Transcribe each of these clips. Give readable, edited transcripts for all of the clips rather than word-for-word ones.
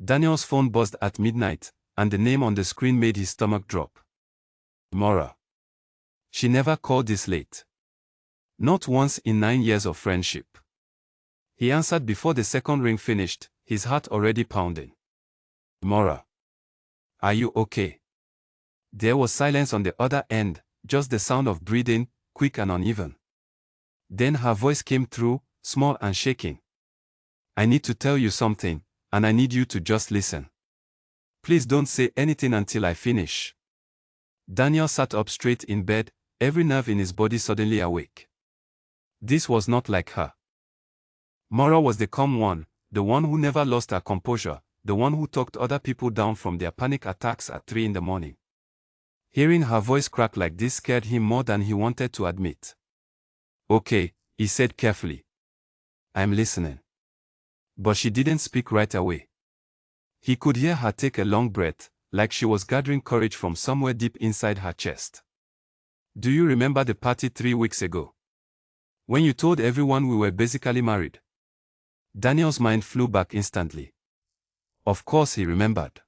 Daniel's phone buzzed at midnight, and the name on the screen made his stomach drop. Maura. She never called this late. Not once in 9 years of friendship. He answered before the second ring finished, his heart already pounding. Maura. Are you okay? There was silence on the other end, just the sound of breathing, quick and uneven. Then her voice came through, small and shaking. I need to tell you something, and I need you to just listen. Please don't say anything until I finish. Daniel sat up straight in bed, every nerve in his body suddenly awake. This was not like her. Maura was the calm one, the one who never lost her composure, the one who talked other people down from their panic attacks at 3 in the morning. Hearing her voice crack like this scared him more than he wanted to admit. Okay, he said carefully. I'm listening. But she didn't speak right away. He could hear her take a long breath, like she was gathering courage from somewhere deep inside her chest. Do you remember the party 3 weeks ago? When you told everyone we were basically married? Daniel's mind flew back instantly. Of course he remembered.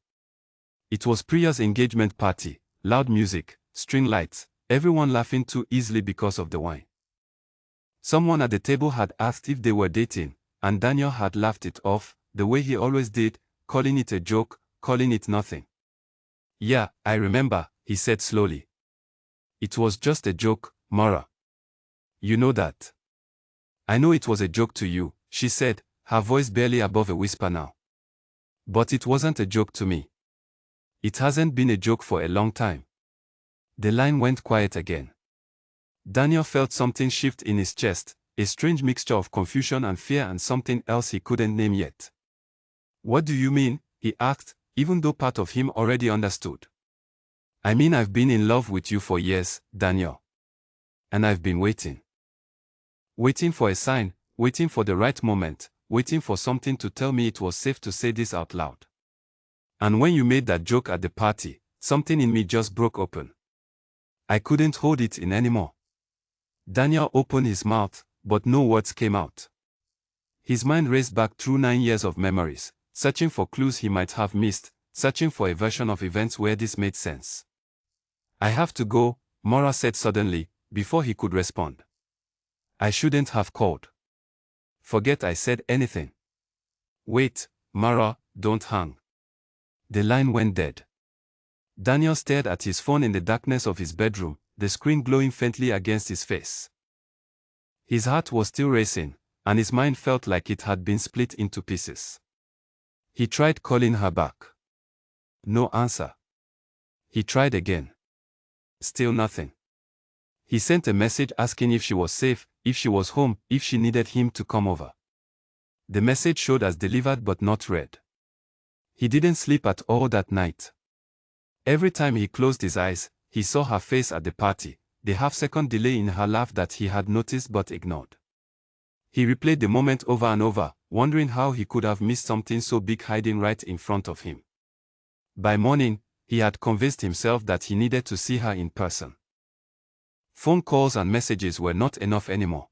It was Priya's engagement party, loud music, string lights, everyone laughing too easily because of the wine. Someone at the table had asked if they were dating, and Daniel had laughed it off, the way he always did, calling it a joke, calling it nothing. Yeah, I remember, he said slowly. It was just a joke, Maura. You know that. I know it was a joke to you, she said, her voice barely above a whisper now. But it wasn't a joke to me. It hasn't been a joke for a long time. The line went quiet again. Daniel felt something shift in his chest, a strange mixture of confusion and fear and something else he couldn't name yet. What do you mean? He asked, even though part of him already understood. I mean, I've been in love with you for years, Daniel. And I've been waiting. Waiting for a sign, waiting for the right moment, waiting for something to tell me it was safe to say this out loud. And when you made that joke at the party, something in me just broke open. I couldn't hold it in anymore. Daniel opened his mouth, but no words came out. His mind raced back through 9 years of memories, searching for clues he might have missed, searching for a version of events where this made sense. I have to go, Maura said suddenly, before he could respond. I shouldn't have called. Forget I said anything. Wait, Maura, don't hang. The line went dead. Daniel stared at his phone in the darkness of his bedroom, the screen glowing faintly against his face. His heart was still racing, and his mind felt like it had been split into pieces. He tried calling her back. No answer. He tried again. Still nothing. He sent a message asking if she was safe, if she was home, if she needed him to come over. The message showed as delivered but not read. He didn't sleep at all that night. Every time he closed his eyes, he saw her face at the party, the half-second delay in her laugh that he had noticed but ignored. He replayed the moment over and over, wondering how he could have missed something so big hiding right in front of him. By morning, he had convinced himself that he needed to see her in person. Phone calls and messages were not enough anymore.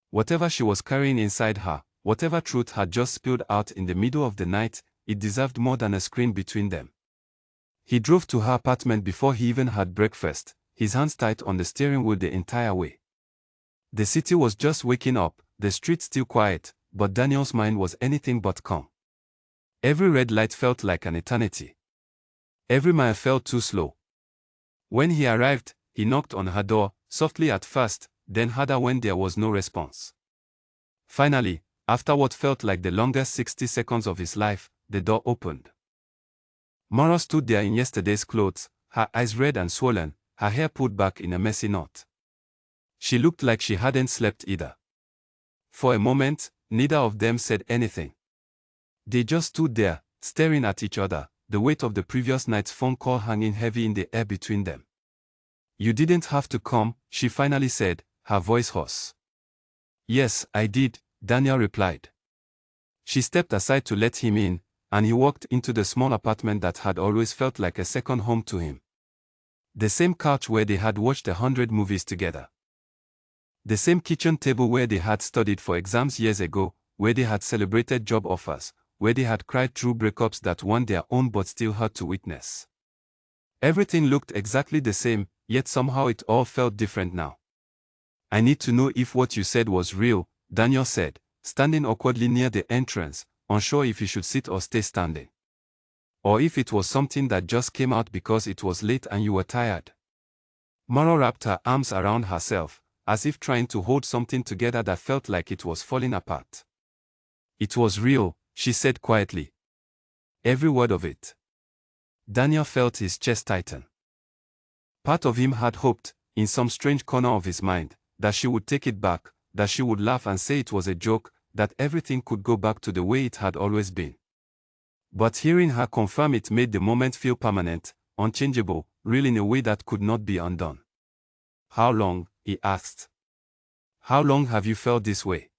Whatever she was carrying inside her, whatever truth had just spilled out in the middle of the night, it deserved more than a screen between them. He drove to her apartment before he even had breakfast, his hands tight on the steering wheel the entire way. The city was just waking up, the streets still quiet, but Daniel's mind was anything but calm. Every red light felt like an eternity. Every mile felt too slow. When he arrived, he knocked on her door, softly at first, then harder when there was no response. Finally, after what felt like the longest 60 seconds of his life, the door opened. Maura stood there in yesterday's clothes, her eyes red and swollen, her hair pulled back in a messy knot. She looked like she hadn't slept either. For a moment, neither of them said anything. They just stood there, staring at each other, the weight of the previous night's phone call hanging heavy in the air between them. You didn't have to come, she finally said, her voice hoarse. Yes, I did, Daniel replied. She stepped aside to let him in, and he walked into the small apartment that had always felt like a second home to him. The same couch where they had watched 100 movies together. The same kitchen table where they had studied for exams years ago, where they had celebrated job offers, where they had cried through breakups that weren't their own but still hurt to witness. Everything looked exactly the same, yet somehow it all felt different now. I need to know if what you said was real, Daniel said, standing awkwardly near the entrance, unsure if he should sit or stay standing. Or if it was something that just came out because it was late and you were tired. Mara wrapped her arms around herself, as if trying to hold something together that felt like it was falling apart. It was real, she said quietly. Every word of it. Daniel felt his chest tighten. Part of him had hoped, in some strange corner of his mind, that she would take it back, that she would laugh and say it was a joke, that everything could go back to the way it had always been. But hearing her confirm it made the moment feel permanent, unchangeable, real in a way that could not be undone. How long? He asked. How long have you felt this way?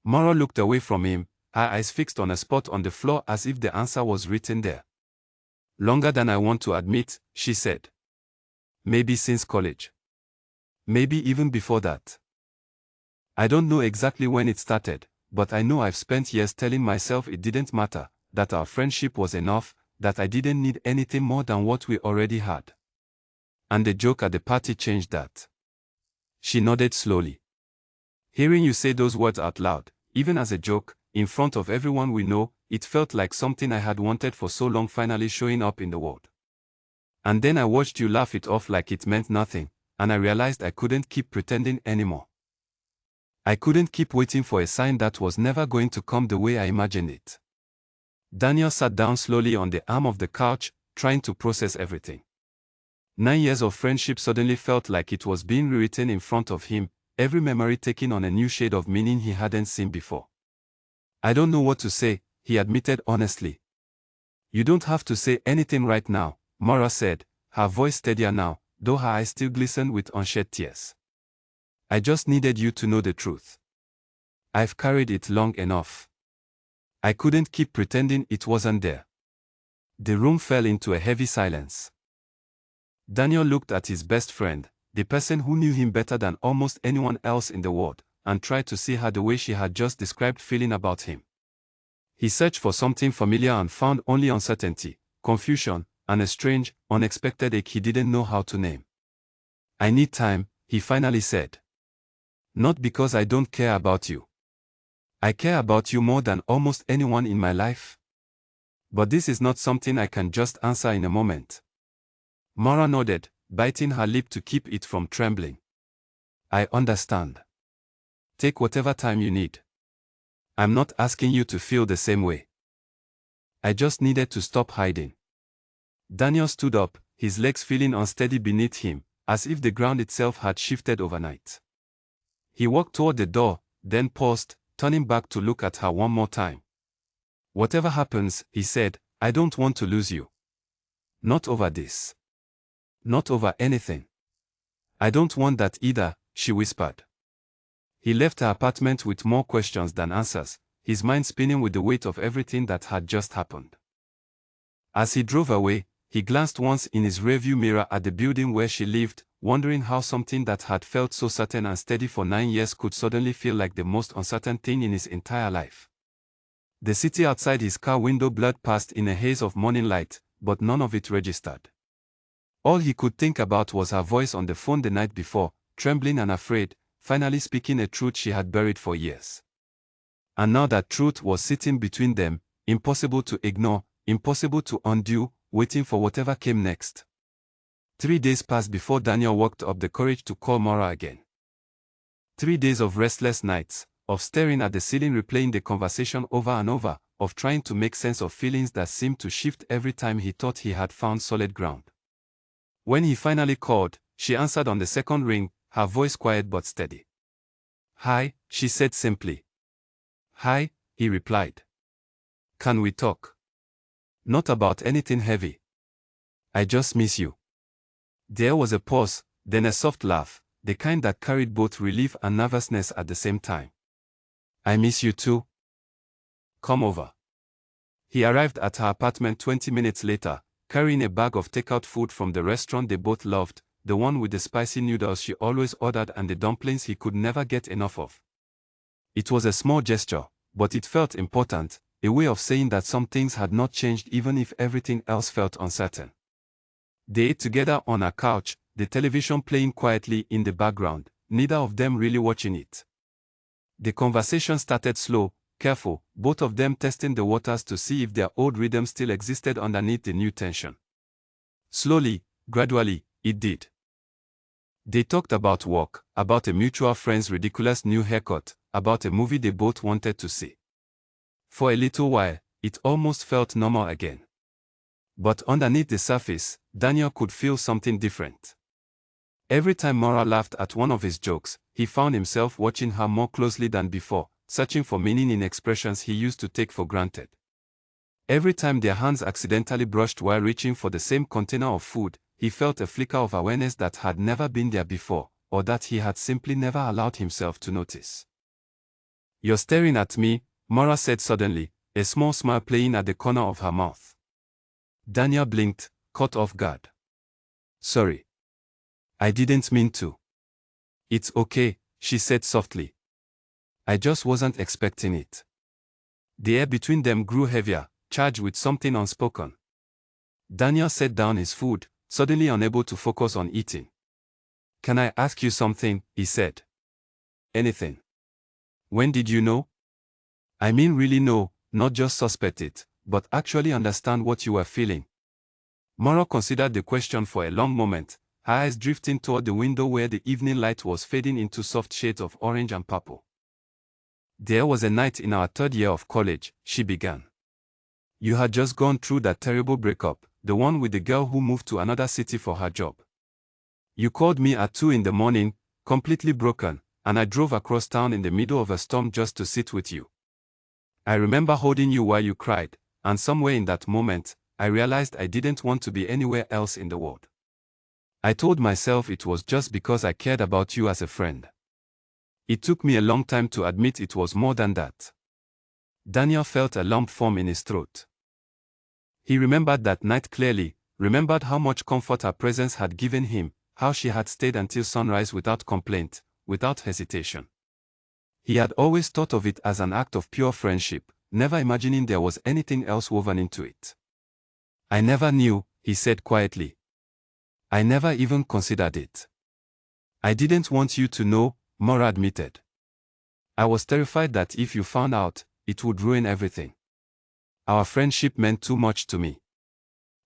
Mara looked away from him, her eyes fixed on a spot on the floor as if the answer was written there. Longer than I want to admit, she said. Maybe since college. Maybe even before that. I don't know exactly when it started, but I know I've spent years telling myself it didn't matter, that our friendship was enough, that I didn't need anything more than what we already had. And the joke at the party changed that. She nodded slowly. Hearing you say those words out loud, even as a joke, in front of everyone we know, it felt like something I had wanted for so long finally showing up in the world. And then I watched you laugh it off like it meant nothing, and I realized I couldn't keep pretending anymore. I couldn't keep waiting for a sign that was never going to come the way I imagined it. Daniel sat down slowly on the arm of the couch, trying to process everything. 9 years of friendship suddenly felt like it was being rewritten in front of him, every memory taking on a new shade of meaning he hadn't seen before. I don't know what to say, he admitted honestly. You don't have to say anything right now, Mara said, her voice steadier now, though her eyes still glistened with unshed tears. I just needed you to know the truth. I've carried it long enough. I couldn't keep pretending it wasn't there. The room fell into a heavy silence. Daniel looked at his best friend, the person who knew him better than almost anyone else in the world, and tried to see her the way she had just described feeling about him. He searched for something familiar and found only uncertainty, confusion, and a strange, unexpected ache he didn't know how to name. I need time, he finally said. Not because I don't care about you. I care about you more than almost anyone in my life. But this is not something I can just answer in a moment. Mara nodded, biting her lip to keep it from trembling. I understand. Take whatever time you need. I'm not asking you to feel the same way. I just needed to stop hiding. Daniel stood up, his legs feeling unsteady beneath him, as if the ground itself had shifted overnight. He walked toward the door, then paused, turning back to look at her one more time. Whatever happens, he said, I don't want to lose you. Not over this. Not over anything. I don't want that either, she whispered. He left her apartment with more questions than answers, his mind spinning with the weight of everything that had just happened. As he drove away, he glanced once in his rearview mirror at the building where she lived, wondering how something that had felt so certain and steady for 9 years could suddenly feel like the most uncertain thing in his entire life. The city outside his car window blurred past in a haze of morning light, but none of it registered. All he could think about was her voice on the phone the night before, trembling and afraid, finally speaking a truth she had buried for years. And now that truth was sitting between them, impossible to ignore, impossible to undo, waiting for whatever came next. 3 days passed before Daniel worked up the courage to call Mara again. 3 days of restless nights, of staring at the ceiling replaying the conversation over and over, of trying to make sense of feelings that seemed to shift every time he thought he had found solid ground. When he finally called, she answered on the second ring, her voice quiet but steady. Hi, she said simply. Hi, he replied. Can we talk? Not about anything heavy. I just miss you. There was a pause, then a soft laugh, the kind that carried both relief and nervousness at the same time. I miss you too. Come over. He arrived at her apartment 20 minutes later, carrying a bag of takeout food from the restaurant they both loved, the one with the spicy noodles she always ordered and the dumplings he could never get enough of. It was a small gesture, but it felt important, a way of saying that some things had not changed even if everything else felt uncertain. They ate together on a couch, the television playing quietly in the background, neither of them really watching it. The conversation started slow, careful, both of them testing the waters to see if their old rhythm still existed underneath the new tension. Slowly, gradually, it did. They talked about work, about a mutual friend's ridiculous new haircut, about a movie they both wanted to see. For a little while, it almost felt normal again. But underneath the surface, Daniel could feel something different. Every time Maura laughed at one of his jokes, he found himself watching her more closely than before, searching for meaning in expressions he used to take for granted. Every time their hands accidentally brushed while reaching for the same container of food, he felt a flicker of awareness that had never been there before, or that he had simply never allowed himself to notice. "You're staring at me," Maura said suddenly, a small smile playing at the corner of her mouth. Daniel blinked, caught off guard. "Sorry. I didn't mean to." "It's okay," she said softly. "I just wasn't expecting it." The air between them grew heavier, charged with something unspoken. Daniel set down his food, suddenly unable to focus on eating. "Can I ask you something?" he said. "Anything." "When did you know?" "I mean really know, not just suspect it, but actually understand what you were feeling." Maura considered the question for a long moment, her eyes drifting toward the window where the evening light was fading into soft shades of orange and purple. "There was a night in our third year of college," she began. "You had just gone through that terrible breakup, the one with the girl who moved to another city for her job. You called me at 2 in the morning, completely broken, and I drove across town in the middle of a storm just to sit with you. I remember holding you while you cried, and somewhere in that moment, I realized I didn't want to be anywhere else in the world. I told myself it was just because I cared about you as a friend. It took me a long time to admit it was more than that." Daniel felt a lump form in his throat. He remembered that night clearly, remembered how much comfort her presence had given him, how she had stayed until sunrise without complaint, without hesitation. He had always thought of it as an act of pure friendship, never imagining there was anything else woven into it. "I never knew," he said quietly. "I never even considered it." "I didn't want you to know," Maura admitted. "I was terrified that if you found out, it would ruin everything. Our friendship meant too much to me.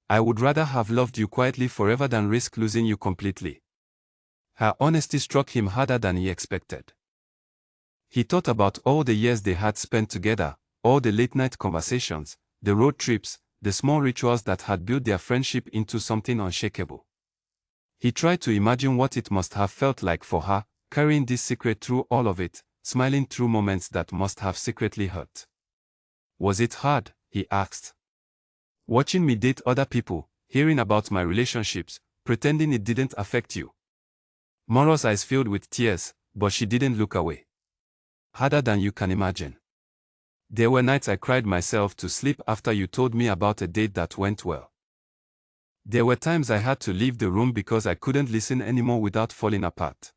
I would rather have loved you quietly forever than risk losing you completely." Her honesty struck him harder than he expected. He thought about all the years they had spent together, all the late-night conversations, the road trips, the small rituals that had built their friendship into something unshakable. He tried to imagine what it must have felt like for her, carrying this secret through all of it, smiling through moments that must have secretly hurt. "Was it hard?" he asked. "Watching me date other people, hearing about my relationships, pretending it didn't affect you?" Maura's eyes filled with tears, but she didn't look away. "Harder than you can imagine. There were nights I cried myself to sleep after you told me about a date that went well. There were times I had to leave the room because I couldn't listen anymore without falling apart.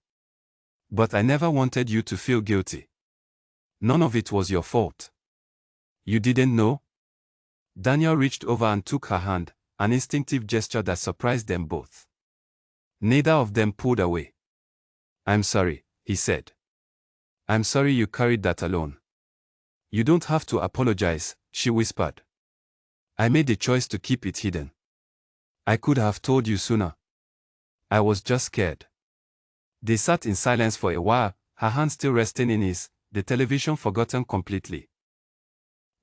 But I never wanted you to feel guilty. None of it was your fault." "You didn't know?" Daniel reached over and took her hand, an instinctive gesture that surprised them both. Neither of them pulled away. "I'm sorry," he said. "I'm sorry you carried that alone." "You don't have to apologize," she whispered. "I made the choice to keep it hidden. I could have told you sooner. I was just scared." They sat in silence for a while, her hand still resting in his, the television forgotten completely.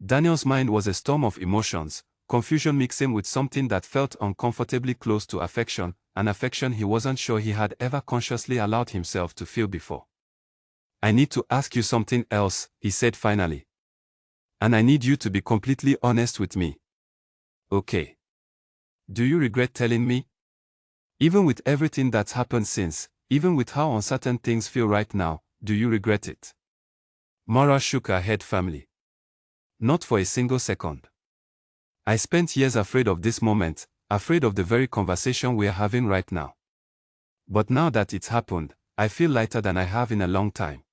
Daniel's mind was a storm of emotions, confusion mixing with something that felt uncomfortably close to affection, an affection he wasn't sure he had ever consciously allowed himself to feel before. "I need to ask you something else," he said finally. "And I need you to be completely honest with me. Okay? Do you regret telling me? Even with everything that's happened since, even with how uncertain things feel right now, do you regret it?" Maura shook her head firmly. "Not for a single second. I spent years afraid of this moment, afraid of the very conversation we're having right now. But now that it's happened, I feel lighter than I have in a long time.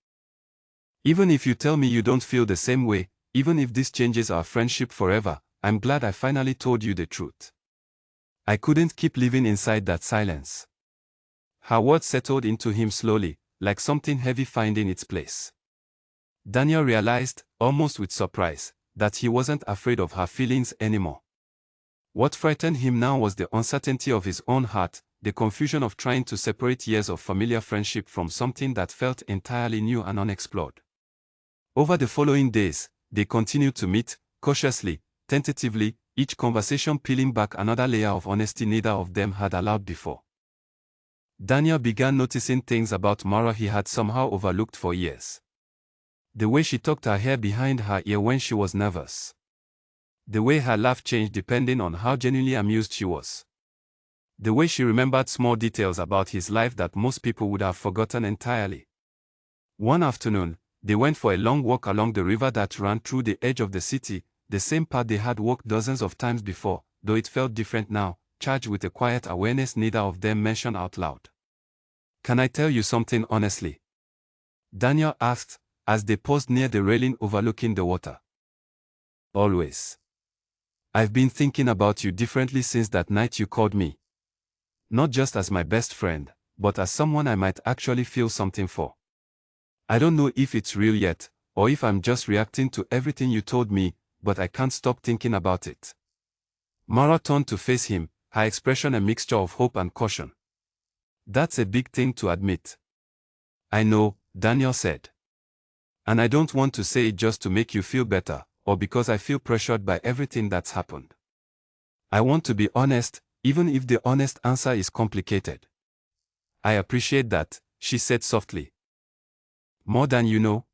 Even if you tell me you don't feel the same way, even if this changes our friendship forever, I'm glad I finally told you the truth. I couldn't keep living inside that silence. Her words settled into him slowly, like something heavy finding its place. Daniel realized, almost with surprise, that he wasn't afraid of her feelings anymore. What frightened him now was the uncertainty of his own heart, the confusion of trying to separate years of familiar friendship from something that felt entirely new and unexplored. Over the following days, they continued to meet, cautiously, tentatively, each conversation peeling back another layer of honesty neither of them had allowed before. Daniel began noticing things about Mara he had somehow overlooked for years. The way she tucked her hair behind her ear when she was nervous. The way her laugh changed depending on how genuinely amused she was. The way she remembered small details about his life that most people would have forgotten entirely. One afternoon, they went for a long walk along the river that ran through the edge of the city, the same path they had walked dozens of times before, though it felt different now, charged with a quiet awareness neither of them mentioned out loud. "Can I tell you something honestly?" Daniel asked, as they paused near the railing overlooking the water. "Always. I've been thinking about you differently since that night you called me. Not just as my best friend, but as someone I might actually feel something for. I don't know if it's real yet, or if I'm just reacting to everything you told me, but I can't stop thinking about it." Mara turned to face him, her expression a mixture of hope and caution. "That's a big thing to admit." "I know," Daniel said. "And I don't want to say it just to make you feel better, or because I feel pressured by everything that's happened. I want to be honest, even if the honest answer is complicated." "I appreciate that," she said softly. "More than you know."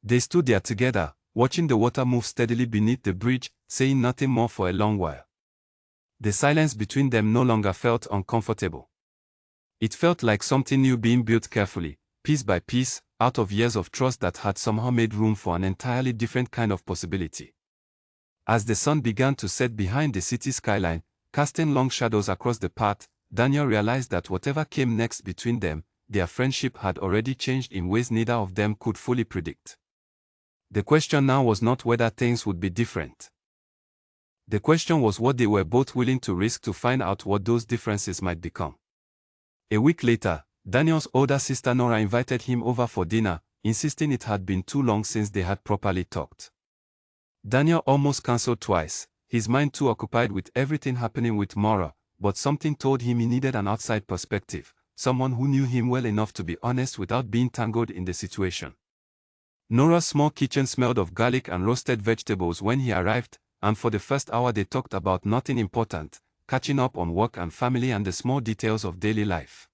They stood there together, watching the water move steadily beneath the bridge, saying nothing more for a long while. The silence between them no longer felt uncomfortable. It felt like something new being built carefully, piece by piece, out of years of trust that had somehow made room for an entirely different kind of possibility. As the sun began to set behind the city skyline, casting long shadows across the path, Daniel realized that whatever came next between them, their friendship had already changed in ways neither of them could fully predict. The question now was not whether things would be different. The question was what they were both willing to risk to find out what those differences might become. A week later, Daniel's older sister Nora invited him over for dinner, insisting it had been too long since they had properly talked. Daniel almost cancelled twice, his mind too occupied with everything happening with Mara, but something told him he needed an outside perspective, someone who knew him well enough to be honest without being tangled in the situation. Nora's small kitchen smelled of garlic and roasted vegetables when he arrived, and for the first hour they talked about nothing important, catching up on work and family and the small details of daily life.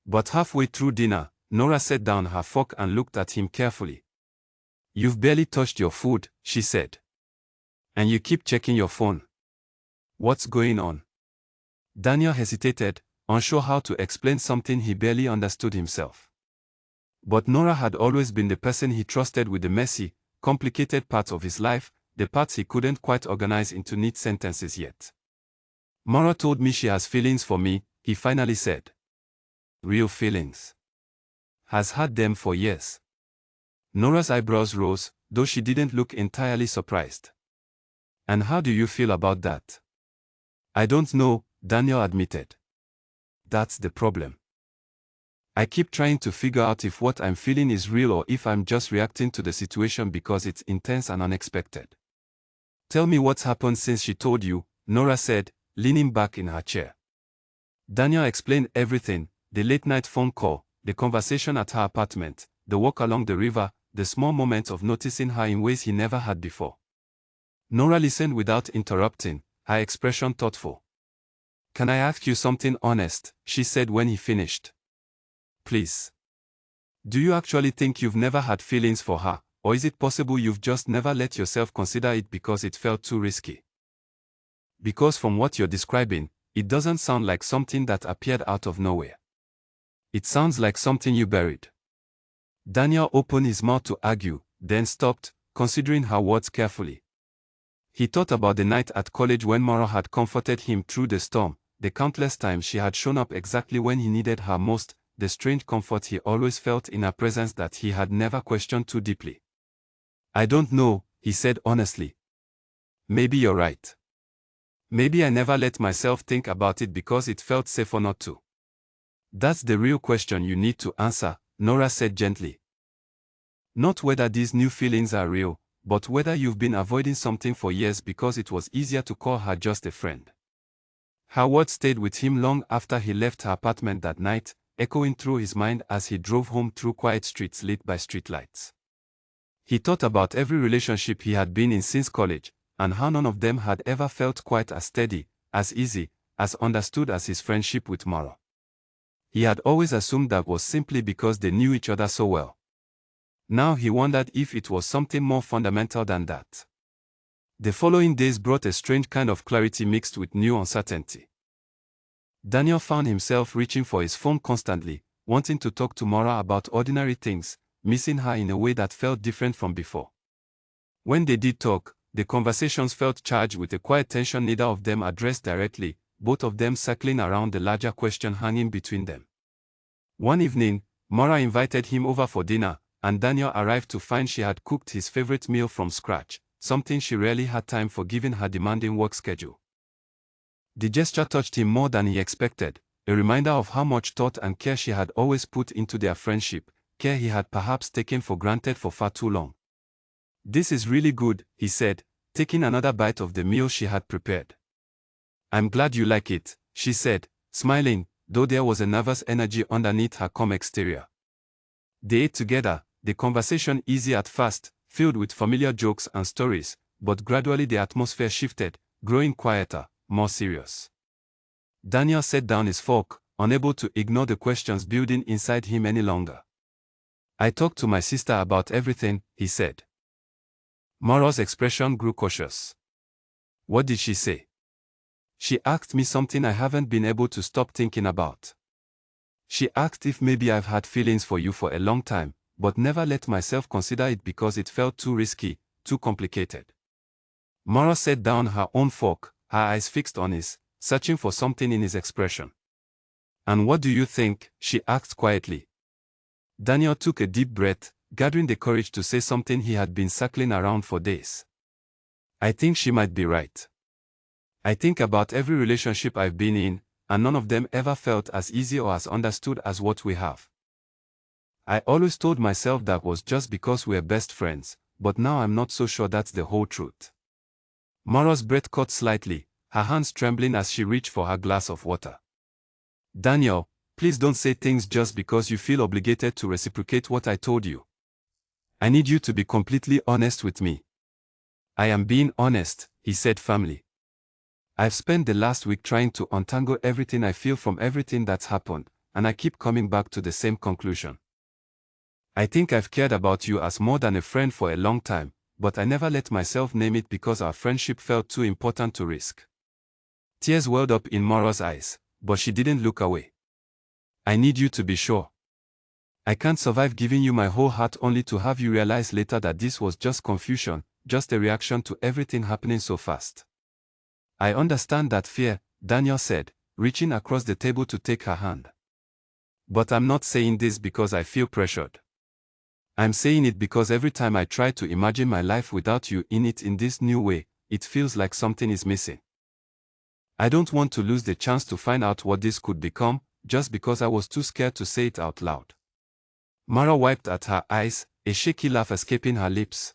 But halfway through dinner, Nora set down her fork and looked at him carefully. "You've barely touched your food," she said. "And you keep checking your phone. What's going on?" Daniel hesitated, unsure how to explain something he barely understood himself. But Nora had always been the person he trusted with the messy, complicated parts of his life, the parts he couldn't quite organize into neat sentences yet. "Mara told me she has feelings for me," he finally said. "Real feelings." "Has had them for years." Nora's eyebrows rose, though she didn't look entirely surprised. "And how do you feel about that?" "I don't know," Daniel admitted. "That's the problem. I keep trying to figure out if what I'm feeling is real or if I'm just reacting to the situation because it's intense and unexpected." "Tell me what's happened since she told you," Nora said, leaning back in her chair. Daniel explained everything, the late-night phone call, the conversation at her apartment, the walk along the river, the small moments of noticing her in ways he never had before. Nora listened without interrupting, her expression thoughtful. "Can I ask you something honest?" she said when he finished. "Please. Do you actually think you've never had feelings for her, or is it possible you've just never let yourself consider it because it felt too risky? Because from what you're describing, it doesn't sound like something that appeared out of nowhere. It sounds like something you buried." Daniel opened his mouth to argue, then stopped, considering her words carefully. He thought about the night at college when Mara had comforted him through the storm, the countless times she had shown up exactly when he needed her most, the strange comfort he always felt in her presence that he had never questioned too deeply. I don't know, he said honestly. Maybe you're right. Maybe I never let myself think about it because it felt safer not to. That's the real question you need to answer, Nora said gently. Not whether these new feelings are real, but whether you've been avoiding something for years because it was easier to call her just a friend. Her words stayed with him long after he left her apartment that night, echoing through his mind as he drove home through quiet streets lit by streetlights. He thought about every relationship he had been in since college, and how none of them had ever felt quite as steady, as easy, as understood as his friendship with Mara. He had always assumed that was simply because they knew each other so well. Now he wondered if it was something more fundamental than that. The following days brought a strange kind of clarity mixed with new uncertainty. Daniel found himself reaching for his phone constantly, wanting to talk to Mara about ordinary things, missing her in a way that felt different from before. When they did talk, the conversations felt charged with a quiet tension neither of them addressed directly, both of them circling around the larger question hanging between them. One evening, Mara invited him over for dinner, and Daniel arrived to find she had cooked his favorite meal from scratch, something she rarely had time for given her demanding work schedule. The gesture touched him more than he expected, a reminder of how much thought and care she had always put into their friendship, care he had perhaps taken for granted for far too long. "This is really good," he said, taking another bite of the meal she had prepared. "I'm glad you like it," she said, smiling, though there was a nervous energy underneath her calm exterior. They ate together, the conversation easy at first, filled with familiar jokes and stories, but gradually the atmosphere shifted, growing quieter, more serious. Daniel set down his fork, unable to ignore the questions building inside him any longer. "I talked to my sister about everything," he said. Mara's expression grew cautious. "What did she say?" "She asked me something I haven't been able to stop thinking about. She asked if maybe I've had feelings for you for a long time, but never let myself consider it because it felt too risky, too complicated." Mara set down her own fork, her eyes fixed on his, searching for something in his expression. "And what do you think?" she asked quietly. Daniel took a deep breath, gathering the courage to say something he had been circling around for days. "I think she might be right. I think about every relationship I've been in, and none of them ever felt as easy or as understood as what we have. I always told myself that was just because we're best friends, but now I'm not so sure that's the whole truth." Mara's breath caught slightly, her hands trembling as she reached for her glass of water. "Daniel, please don't say things just because you feel obligated to reciprocate what I told you. I need you to be completely honest with me." "I am being honest," he said firmly. "I've spent the last week trying to untangle everything I feel from everything that's happened, and I keep coming back to the same conclusion. I think I've cared about you as more than a friend for a long time, but I never let myself name it because our friendship felt too important to risk." Tears welled up in Mara's eyes, but she didn't look away. "I need you to be sure. I can't survive giving you my whole heart only to have you realize later that this was just confusion, just a reaction to everything happening so fast." "I understand that fear," Daniel said, reaching across the table to take her hand. "But I'm not saying this because I feel pressured. I'm saying it because every time I try to imagine my life without you in it in this new way, it feels like something is missing. I don't want to lose the chance to find out what this could become, just because I was too scared to say it out loud." Mara wiped at her eyes, a shaky laugh escaping her lips.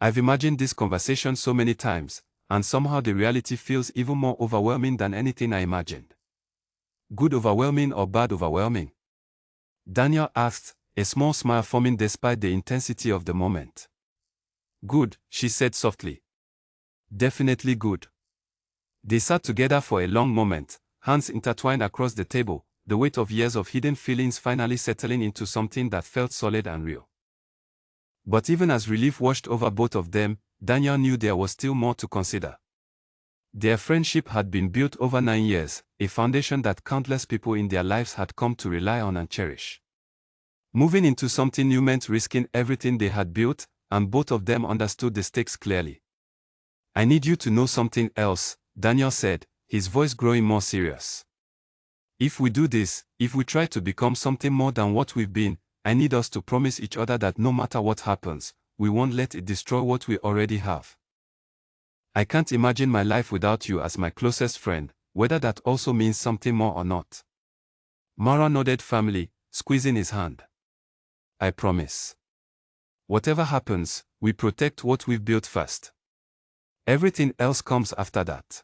"I've imagined this conversation so many times, and somehow the reality feels even more overwhelming than anything I imagined." "Good overwhelming or bad overwhelming?" Daniel asked, a small smile forming despite the intensity of the moment. "Good," she said softly. "Definitely good." They sat together for a long moment, hands intertwined across the table, the weight of years of hidden feelings finally settling into something that felt solid and real. But even as relief washed over both of them, Daniel knew there was still more to consider. Their friendship had been built over 9 years, a foundation that countless people in their lives had come to rely on and cherish. Moving into something new meant risking everything they had built, and both of them understood the stakes clearly. "I need you to know something else," Daniel said, his voice growing more serious. "If we do this, if we try to become something more than what we've been, I need us to promise each other that no matter what happens, we won't let it destroy what we already have. I can't imagine my life without you as my closest friend, whether that also means something more or not. Mara nodded firmly, squeezing his hand. I promise. Whatever happens, we protect what we've built first. Everything else comes after that.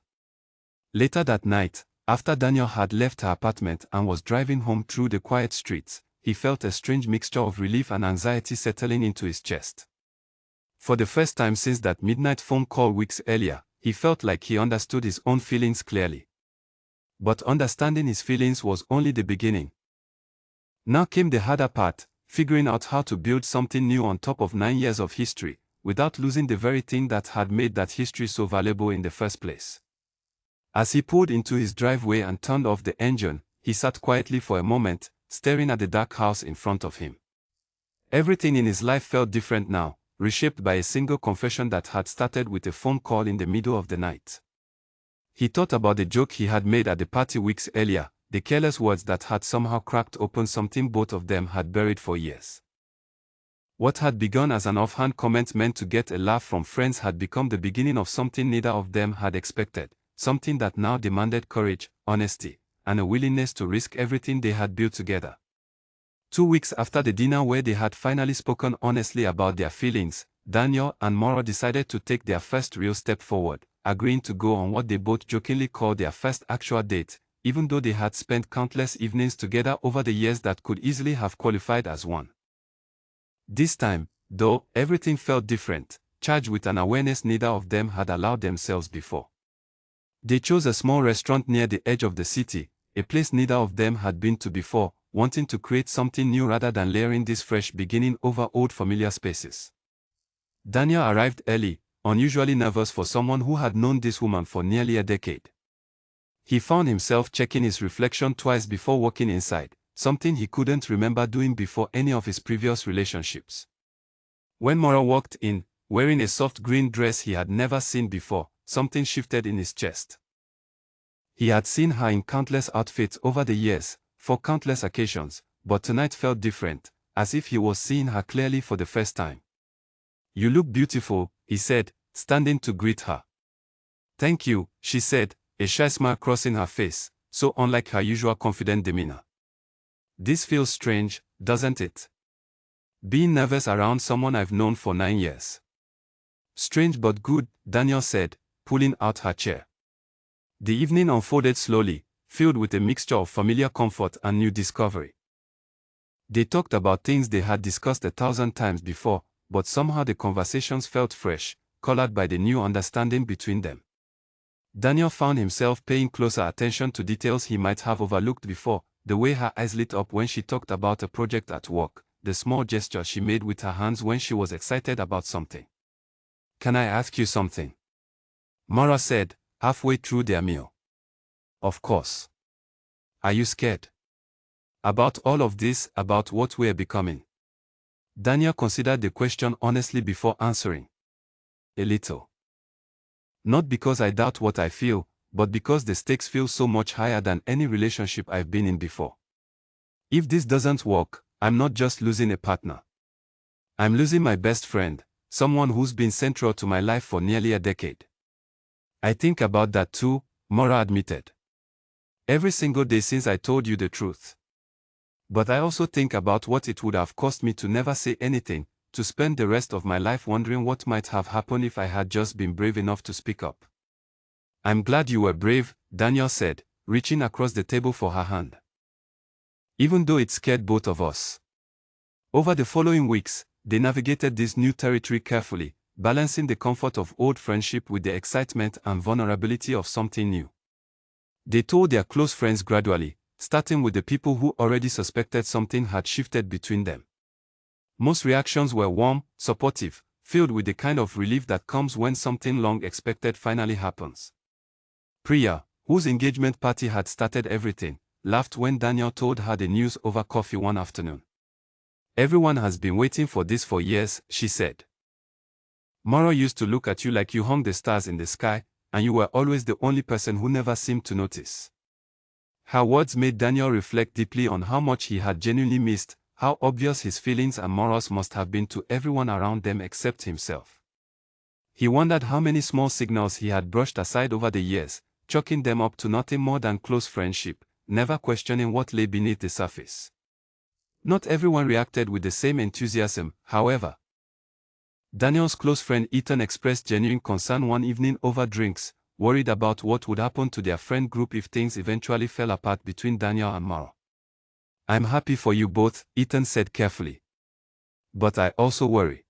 Later that night, after Daniel had left her apartment and was driving home through the quiet streets, he felt a strange mixture of relief and anxiety settling into his chest. For the first time since that midnight phone call weeks earlier, he felt like he understood his own feelings clearly. But understanding his feelings was only the beginning. Now came the harder part, figuring out how to build something new on top of 9 years of history, without losing the very thing that had made that history so valuable in the first place. As he pulled into his driveway and turned off the engine, he sat quietly for a moment, staring at the dark house in front of him. Everything in his life felt different now, reshaped by a single confession that had started with a phone call in the middle of the night. He thought about the joke he had made at the party weeks earlier, the careless words that had somehow cracked open something both of them had buried for years. What had begun as an offhand comment meant to get a laugh from friends had become the beginning of something neither of them had expected, something that now demanded courage, honesty, and a willingness to risk everything they had built together. 2 weeks after the dinner where they had finally spoken honestly about their feelings, Daniel and Maura decided to take their first real step forward, agreeing to go on what they both jokingly called their first actual date, even though they had spent countless evenings together over the years that could easily have qualified as one. This time, though, everything felt different, charged with an awareness neither of them had allowed themselves before. They chose a small restaurant near the edge of the city, a place neither of them had been to before, wanting to create something new rather than layering this fresh beginning over old familiar spaces. Daniel arrived early, unusually nervous for someone who had known this woman for nearly a decade. He found himself checking his reflection twice before walking inside, something he couldn't remember doing before any of his previous relationships. When Maura walked in, wearing a soft green dress he had never seen before, something shifted in his chest. He had seen her in countless outfits over the years, for countless occasions, but tonight felt different, as if he was seeing her clearly for the first time. "You look beautiful," he said, standing to greet her. "Thank you," she said, a shy smile crossing her face, so unlike her usual confident demeanor. "This feels strange, doesn't it? Being nervous around someone I've known for 9 years." "Strange but good," Daniel said, pulling out her chair. The evening unfolded slowly, filled with a mixture of familiar comfort and new discovery. They talked about things they had discussed 1,000 times before, but somehow the conversations felt fresh, colored by the new understanding between them. Daniel found himself paying closer attention to details he might have overlooked before, the way her eyes lit up when she talked about a project at work, the small gesture she made with her hands when she was excited about something. "Can I ask you something?" Maura said, halfway through their meal. "Of course. Are you scared?" "About all of this, about what we're becoming?" Daniel considered the question honestly before answering. "A little. Not because I doubt what I feel, but because the stakes feel so much higher than any relationship I've been in before. If this doesn't work, I'm not just losing a partner. I'm losing my best friend, someone who's been central to my life for nearly a decade." "I think about that too," Maura admitted. "Every single day since I told you the truth. But I also think about what it would have cost me to never say anything, to spend the rest of my life wondering what might have happened if I had just been brave enough to speak up." "I'm glad you were brave," Daniel said, reaching across the table for her hand. "Even though it scared both of us." Over the following weeks, they navigated this new territory carefully, balancing the comfort of old friendship with the excitement and vulnerability of something new. They told their close friends gradually, starting with the people who already suspected something had shifted between them. Most reactions were warm, supportive, filled with the kind of relief that comes when something long expected finally happens. Priya, whose engagement party had started everything, laughed when Daniel told her the news over coffee one afternoon. "Everyone has been waiting for this for years," she said. "Maura used to look at you like you hung the stars in the sky, and you were always the only person who never seemed to notice." Her words made Daniel reflect deeply on how much he had genuinely missed, how obvious his feelings and morals must have been to everyone around them except himself. He wondered how many small signals he had brushed aside over the years, chalking them up to nothing more than close friendship, never questioning what lay beneath the surface. Not everyone reacted with the same enthusiasm, however. Daniel's close friend Ethan expressed genuine concern one evening over drinks, worried about what would happen to their friend group if things eventually fell apart between Daniel and Mara. "I'm happy for you both," Ethan said carefully. "But I also worry.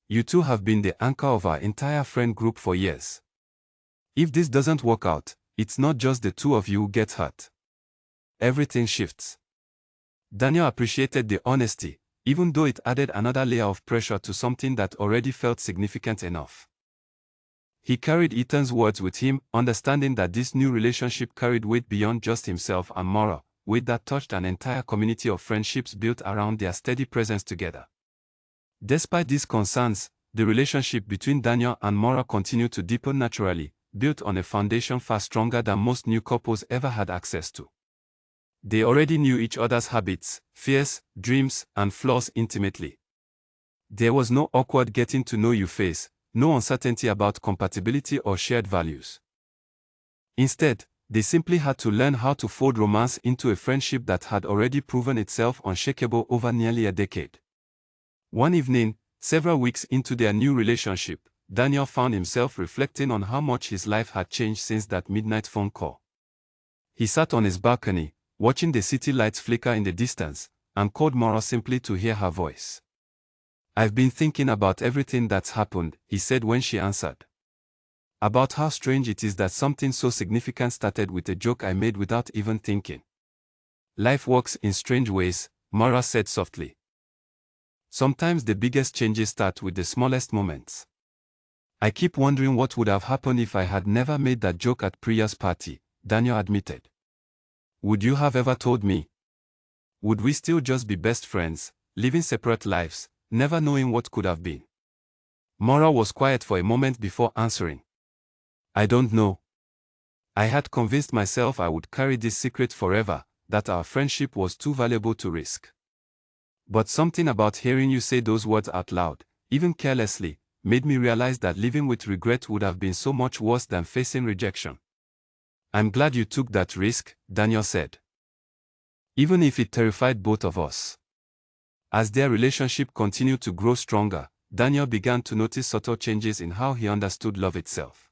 You two have been the anchor of our entire friend group for years. If this doesn't work out, it's not just the two of you who get hurt. Everything shifts." Daniel appreciated the honesty, even though it added another layer of pressure to something that already felt significant enough. He carried Ethan's words with him, understanding that this new relationship carried weight beyond just himself and Mara, weight that touched an entire community of friendships built around their steady presence together. Despite these concerns, the relationship between Daniel and Mara continued to deepen naturally, built on a foundation far stronger than most new couples ever had access to. They already knew each other's habits, fears, dreams, and flaws intimately. There was no awkward getting to know you phase, no uncertainty about compatibility or shared values. Instead, they simply had to learn how to fold romance into a friendship that had already proven itself unshakable over nearly a decade. One evening, several weeks into their new relationship, Daniel found himself reflecting on how much his life had changed since that midnight phone call. He sat on his balcony, watching the city lights flicker in the distance, and called Mara simply to hear her voice. "I've been thinking about everything that's happened," he said when she answered. "About how strange it is that something so significant started with a joke I made without even thinking." "Life works in strange ways," Mara said softly. "Sometimes the biggest changes start with the smallest moments. I keep wondering what would have happened if I had never made that joke at Priya's party," Daniel admitted. "Would you have ever told me? Would we still just be best friends, living separate lives, never knowing what could have been?" Mara was quiet for a moment before answering. "I don't know. I had convinced myself I would carry this secret forever, that our friendship was too valuable to risk. But something about hearing you say those words out loud, even carelessly, made me realize that living with regret would have been so much worse than facing rejection." "I'm glad you took that risk," Daniel said. "Even if it terrified both of us." As their relationship continued to grow stronger, Daniel began to notice subtle changes in how he understood love itself.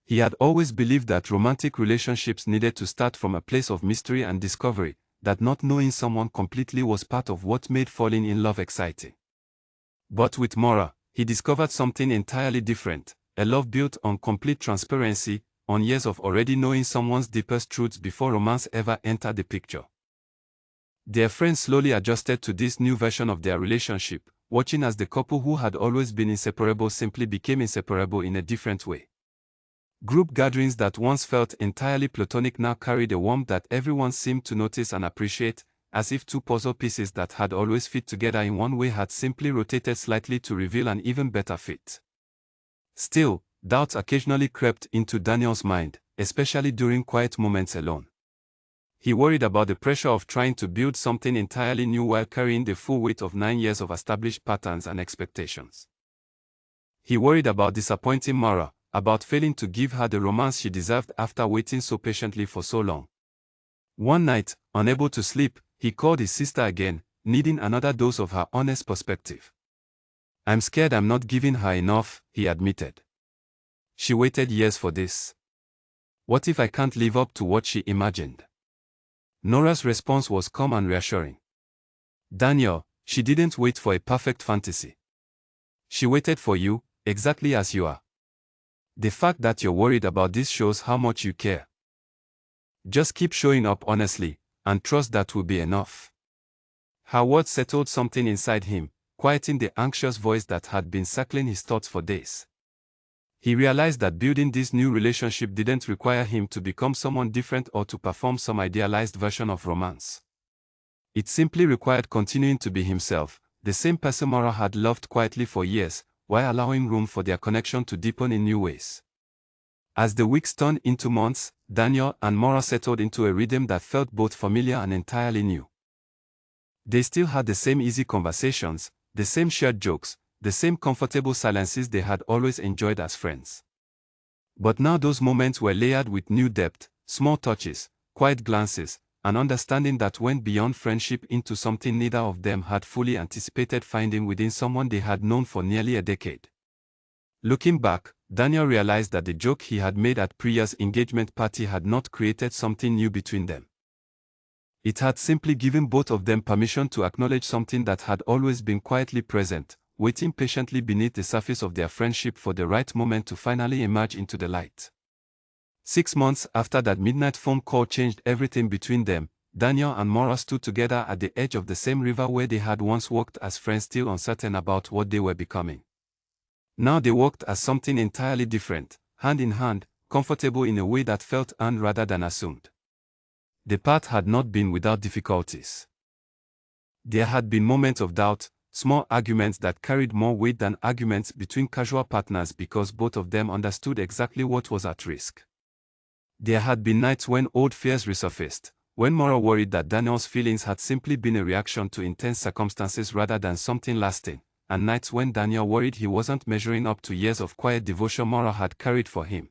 He had always believed that romantic relationships needed to start from a place of mystery and discovery, that not knowing someone completely was part of what made falling in love exciting. But with Mara, he discovered something entirely different, a love built on complete transparency, on years of already knowing someone's deepest truths before romance ever entered the picture. Their friends slowly adjusted to this new version of their relationship, watching as the couple who had always been inseparable simply became inseparable in a different way. Group gatherings that once felt entirely platonic now carried a warmth that everyone seemed to notice and appreciate, as if two puzzle pieces that had always fit together in one way had simply rotated slightly to reveal an even better fit. Still, doubts occasionally crept into Daniel's mind, especially during quiet moments alone. He worried about the pressure of trying to build something entirely new while carrying the full weight of 9 years of established patterns and expectations. He worried about disappointing Mara, about failing to give her the romance she deserved after waiting so patiently for so long. One night, unable to sleep, he called his sister again, needing another dose of her honest perspective. "I'm scared I'm not giving her enough," he admitted. "She waited years for this. What if I can't live up to what she imagined?" Nora's response was calm and reassuring. "Daniel, she didn't wait for a perfect fantasy. She waited for you, exactly as you are. The fact that you're worried about this shows how much you care. Just keep showing up honestly, and trust that will be enough." Her words settled something inside him, quieting the anxious voice that had been circling his thoughts for days. He realized that building this new relationship didn't require him to become someone different or to perform some idealized version of romance. It simply required continuing to be himself, the same person Mara had loved quietly for years, while allowing room for their connection to deepen in new ways. As the weeks turned into months, Daniel and Mara settled into a rhythm that felt both familiar and entirely new. They still had the same easy conversations, the same shared jokes, the same comfortable silences they had always enjoyed as friends. But now those moments were layered with new depth, small touches, quiet glances, an understanding that went beyond friendship into something neither of them had fully anticipated finding within someone they had known for nearly a decade. Looking back, Daniel realized that the joke he had made at Priya's engagement party had not created something new between them. It had simply given both of them permission to acknowledge something that had always been quietly present, waiting patiently beneath the surface of their friendship for the right moment to finally emerge into the light. 6 months after that midnight phone call changed everything between them, Daniel and Maura stood together at the edge of the same river where they had once walked as friends, still uncertain about what they were becoming. Now they walked as something entirely different, hand in hand, comfortable in a way that felt earned rather than assumed. The path had not been without difficulties. There had been moments of doubt, small arguments that carried more weight than arguments between casual partners because both of them understood exactly what was at risk. There had been nights when old fears resurfaced, when Maura worried that Daniel's feelings had simply been a reaction to intense circumstances rather than something lasting, and nights when Daniel worried he wasn't measuring up to years of quiet devotion Maura had carried for him.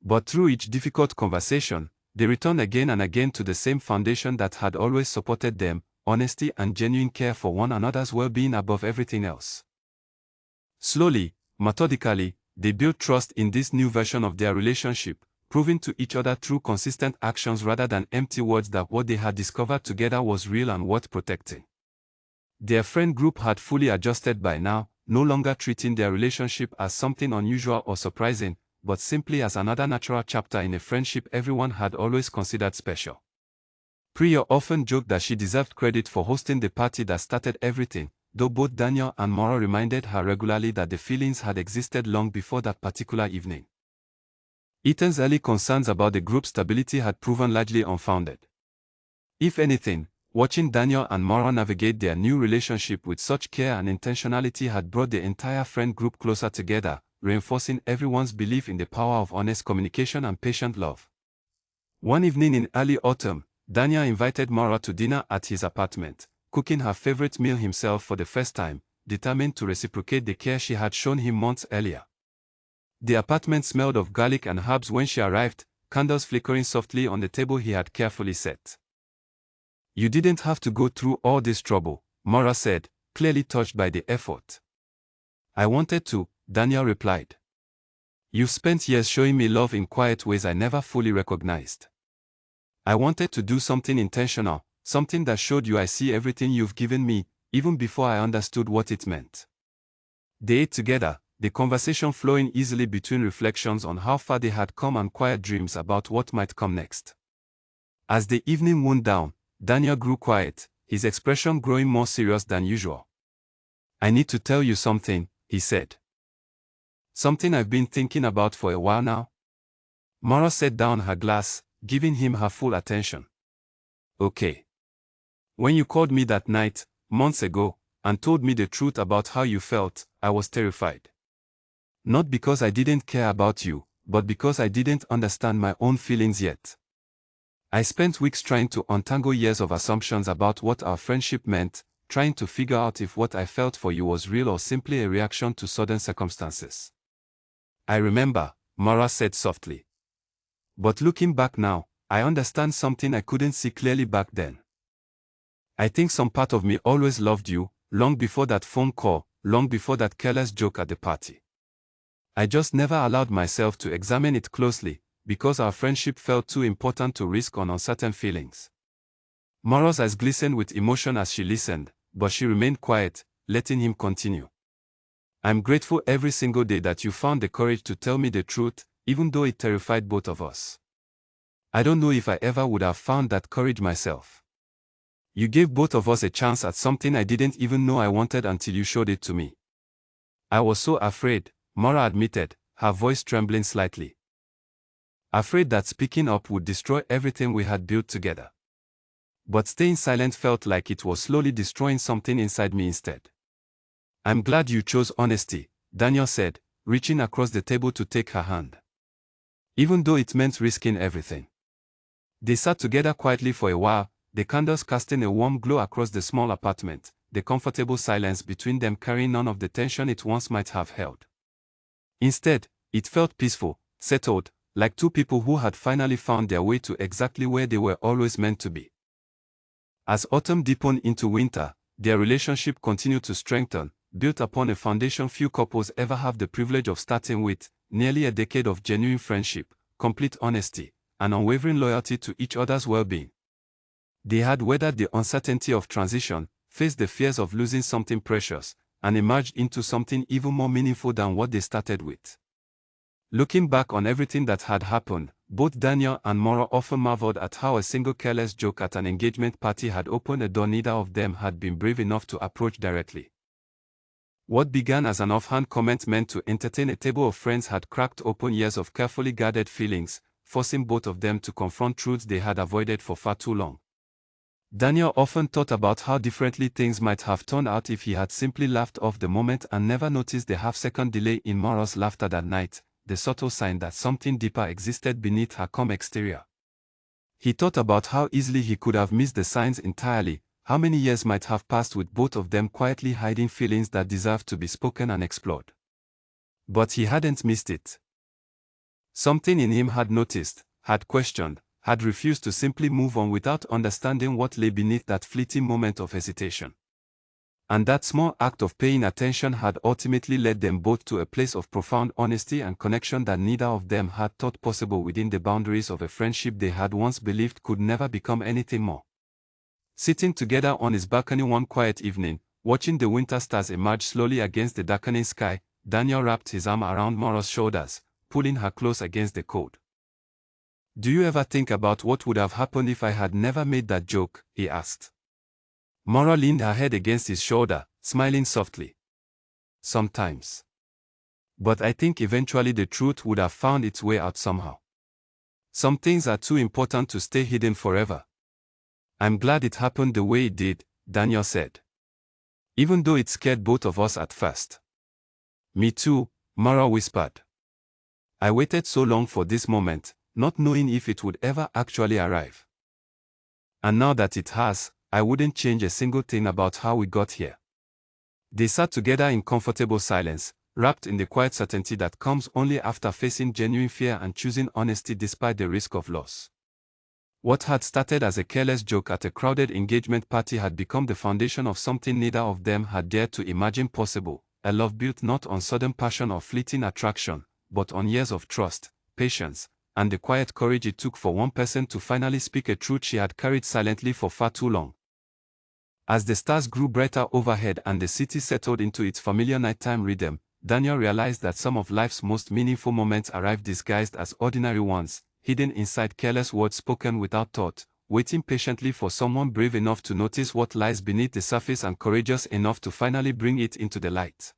But through each difficult conversation, they returned again and again to the same foundation that had always supported them: honesty and genuine care for one another's well-being above everything else. Slowly, methodically, they built trust in this new version of their relationship, proving to each other through consistent actions rather than empty words that what they had discovered together was real and worth protecting. Their friend group had fully adjusted by now, no longer treating their relationship as something unusual or surprising, but simply as another natural chapter in a friendship everyone had always considered special. Priya often joked that she deserved credit for hosting the party that started everything, though both Daniel and Maura reminded her regularly that the feelings had existed long before that particular evening. Ethan's early concerns about the group's stability had proven largely unfounded. If anything, watching Daniel and Maura navigate their new relationship with such care and intentionality had brought the entire friend group closer together, reinforcing everyone's belief in the power of honest communication and patient love. One evening in early autumn, Daniel invited Maura to dinner at his apartment, cooking her favorite meal himself for the first time, determined to reciprocate the care she had shown him months earlier. The apartment smelled of garlic and herbs when she arrived, candles flickering softly on the table he had carefully set. "You didn't have to go through all this trouble," Maura said, clearly touched by the effort. "I wanted to," Daniel replied. "You've spent years showing me love in quiet ways I never fully recognized. I wanted to do something intentional, something that showed you I see everything you've given me, even before I understood what it meant." They ate together, the conversation flowing easily between reflections on how far they had come and quiet dreams about what might come next. As the evening wound down, Daniel grew quiet, his expression growing more serious than usual. "I need to tell you something," he said. "Something I've been thinking about for a while now." Maura set down her glass, giving him her full attention. "Okay. When you called me that night, months ago, and told me the truth about how you felt, I was terrified. Not because I didn't care about you, but because I didn't understand my own feelings yet. I spent weeks trying to untangle years of assumptions about what our friendship meant, trying to figure out if what I felt for you was real or simply a reaction to sudden circumstances." "I remember," Maura said softly. "But looking back now, I understand something I couldn't see clearly back then. I think some part of me always loved you, long before that phone call, long before that careless joke at the party. I just never allowed myself to examine it closely, because our friendship felt too important to risk on uncertain feelings." Maura's eyes glistened with emotion as she listened, but she remained quiet, letting him continue. "I'm grateful every single day that you found the courage to tell me the truth, even though it terrified both of us. I don't know if I ever would have found that courage myself. You gave both of us a chance at something I didn't even know I wanted until you showed it to me. I was so afraid," Maura admitted, her voice trembling slightly. "Afraid that speaking up would destroy everything we had built together. But staying silent felt like it was slowly destroying something inside me instead." "I'm glad you chose honesty," Daniel said, reaching across the table to take her hand. "Even though it meant risking everything." They sat together quietly for a while, the candles casting a warm glow across the small apartment, the comfortable silence between them carrying none of the tension it once might have held. Instead, it felt peaceful, settled, like two people who had finally found their way to exactly where they were always meant to be. As autumn deepened into winter, their relationship continued to strengthen, built upon a foundation few couples ever have the privilege of starting with, nearly a decade of genuine friendship, complete honesty, and unwavering loyalty to each other's well-being. They had weathered the uncertainty of transition, faced the fears of losing something precious, and emerged into something even more meaningful than what they started with. Looking back on everything that had happened, both Daniel and Maura often marveled at how a single careless joke at an engagement party had opened a door neither of them had been brave enough to approach directly. What began as an offhand comment meant to entertain a table of friends had cracked open years of carefully guarded feelings, forcing both of them to confront truths they had avoided for far too long. Daniel often thought about how differently things might have turned out if he had simply laughed off the moment and never noticed the half-second delay in Maura's laughter that night, the subtle sign that something deeper existed beneath her calm exterior. He thought about how easily he could have missed the signs entirely, how many years might have passed with both of them quietly hiding feelings that deserved to be spoken and explored. But he hadn't missed it. Something in him had noticed, had questioned, had refused to simply move on without understanding what lay beneath that fleeting moment of hesitation. And that small act of paying attention had ultimately led them both to a place of profound honesty and connection that neither of them had thought possible within the boundaries of a friendship they had once believed could never become anything more. Sitting together on his balcony one quiet evening, watching the winter stars emerge slowly against the darkening sky, Daniel wrapped his arm around Maura's shoulders, pulling her close against the cold. "Do you ever think about what would have happened if I had never made that joke?" he asked. Maura leaned her head against his shoulder, smiling softly. "Sometimes. But I think eventually the truth would have found its way out somehow. Some things are too important to stay hidden forever." "I'm glad it happened the way it did," Daniel said. "Even though it scared both of us at first." "Me too," Maura whispered. "I waited so long for this moment, not knowing if it would ever actually arrive. And now that it has, I wouldn't change a single thing about how we got here." They sat together in comfortable silence, wrapped in the quiet certainty that comes only after facing genuine fear and choosing honesty despite the risk of loss. What had started as a careless joke at a crowded engagement party had become the foundation of something neither of them had dared to imagine possible, a love built not on sudden passion or fleeting attraction, but on years of trust, patience, and the quiet courage it took for one person to finally speak a truth she had carried silently for far too long. As the stars grew brighter overhead and the city settled into its familiar nighttime rhythm, Daniel realized that some of life's most meaningful moments arrived disguised as ordinary ones, hidden inside careless words spoken without thought, waiting patiently for someone brave enough to notice what lies beneath the surface and courageous enough to finally bring it into the light.